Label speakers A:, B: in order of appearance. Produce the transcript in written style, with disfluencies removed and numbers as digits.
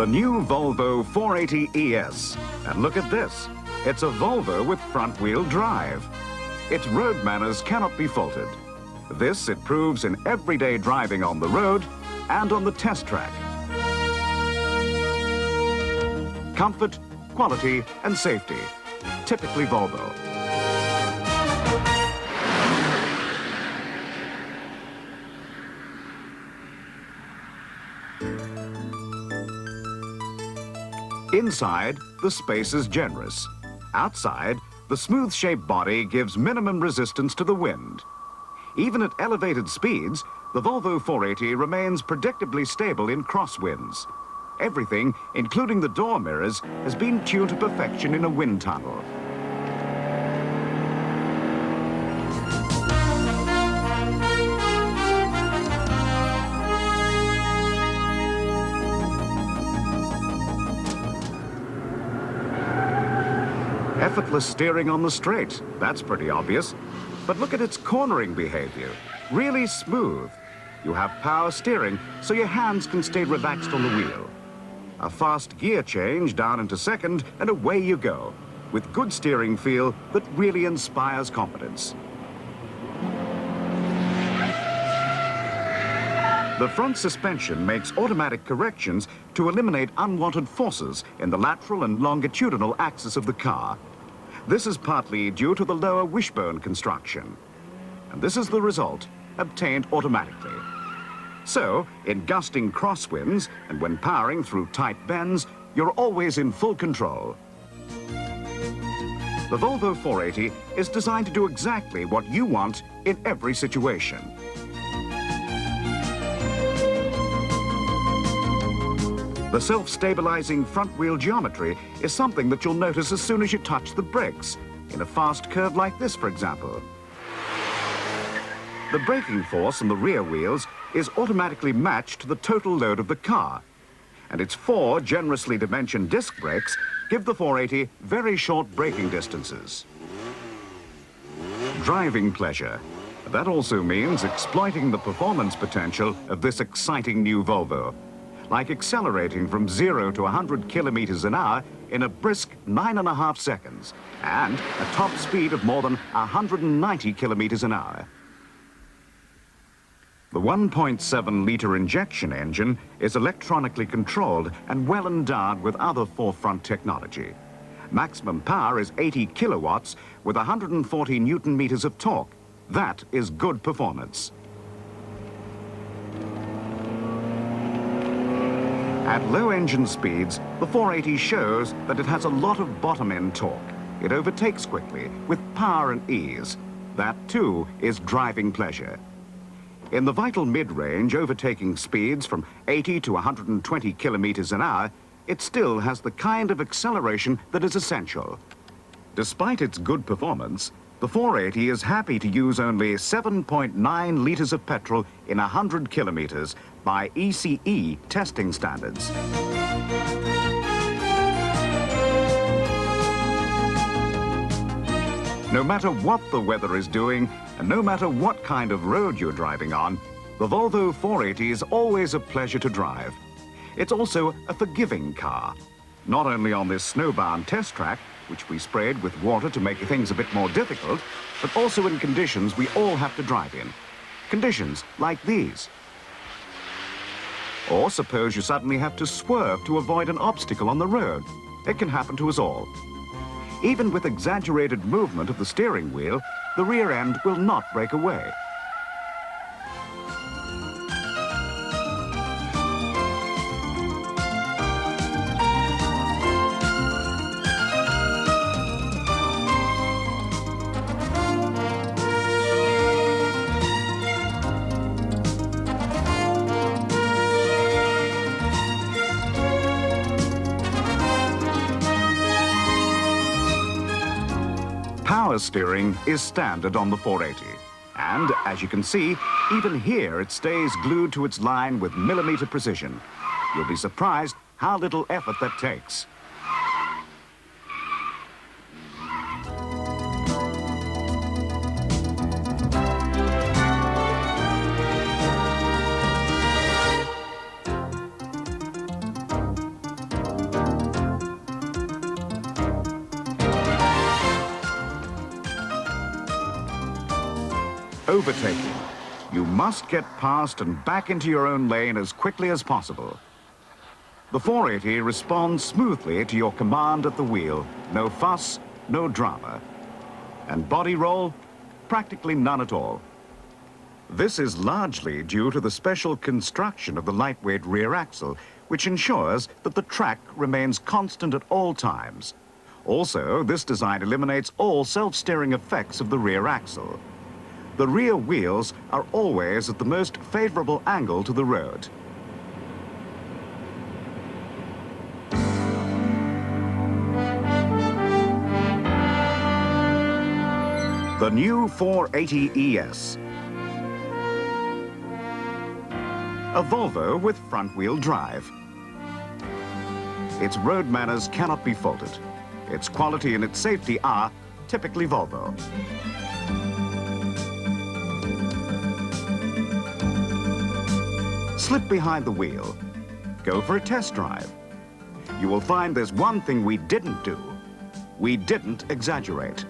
A: The new Volvo 480 ES. And look at this. It's a Volvo with front-wheel drive. Its road manners cannot be faulted. This it proves in everyday driving on the road and on the test track. Comfort, quality and safety. Typically Volvo. Inside, the space is generous. Outside, the smooth-shaped body gives minimum resistance to the wind. Even at elevated speeds, the Volvo 480 remains predictably stable in crosswinds. Everything, including the door mirrors, has been tuned to perfection in a wind tunnel. Effortless steering on the straight, that's pretty obvious. But look at its cornering behavior, really smooth. You have power steering, so your hands can stay relaxed on the wheel. A fast gear change down into second, and away you go, with good steering feel that really inspires confidence. The front suspension makes automatic corrections to eliminate unwanted forces in the lateral and longitudinal axis of the car. This is partly due to the lower wishbone construction. And this is the result, obtained automatically. So, in gusting crosswinds and when powering through tight bends, you're always in full control. The Volvo 480 is designed to do exactly what you want in every situation. The self-stabilizing front-wheel geometry is something that you'll notice as soon as you touch the brakes, in a fast curve like this, for example. The braking force on the rear wheels is automatically matched to the total load of the car, and its 4 generously dimensioned disc brakes give the 480 very short braking distances. Driving pleasure. That also means exploiting the performance potential of this exciting new Volvo, like accelerating from 0 to 100 kilometers an hour in a brisk 9.5 seconds, and a top speed of more than 190 kilometers an hour. The 1.7-liter injection engine is electronically controlled and well endowed with other forefront technology. Maximum power is 80 kilowatts with 140 newton meters of torque. That is good performance. At low engine speeds, the 480 shows that it has a lot of bottom-end torque. It overtakes quickly, with power and ease. That, too, is driving pleasure. In the vital mid-range, overtaking speeds from 80 to 120 kilometers an hour, it still has the kind of acceleration that is essential. Despite its good performance, the 480 is happy to use only 7.9 liters of petrol in 100 kilometers by ECE testing standards. No matter what the weather is doing, and no matter what kind of road you're driving on, the Volvo 480 is always a pleasure to drive. It's also a forgiving car, not only on this snowbound test track, which we sprayed with water to make things a bit more difficult, but also in conditions we all have to drive in. Conditions like these. Or suppose you suddenly have to swerve to avoid an obstacle on the road. It can happen to us all. Even with exaggerated movement of the steering wheel, the rear end will not break away. Power steering is standard on the 480. And, as you can see, even here it stays glued to its line with millimeter precision. You'll be surprised how little effort that takes. overtaking. You must get past and back into your own lane as quickly as possible. The 480 responds smoothly to your command at the wheel. No fuss, no drama. And body roll? Practically none at all. This is largely due to the special construction of the lightweight rear axle, which ensures that the track remains constant at all times. Also, this design eliminates all self-steering effects of the rear axle. The rear wheels are always at the most favorable angle to the road. The new 480 ES. A Volvo with front-wheel drive. Its road manners cannot be faulted. Its quality and its safety are typically Volvo. Slip behind the wheel. Go for a test drive. You will find there's one thing we didn't do. We didn't exaggerate.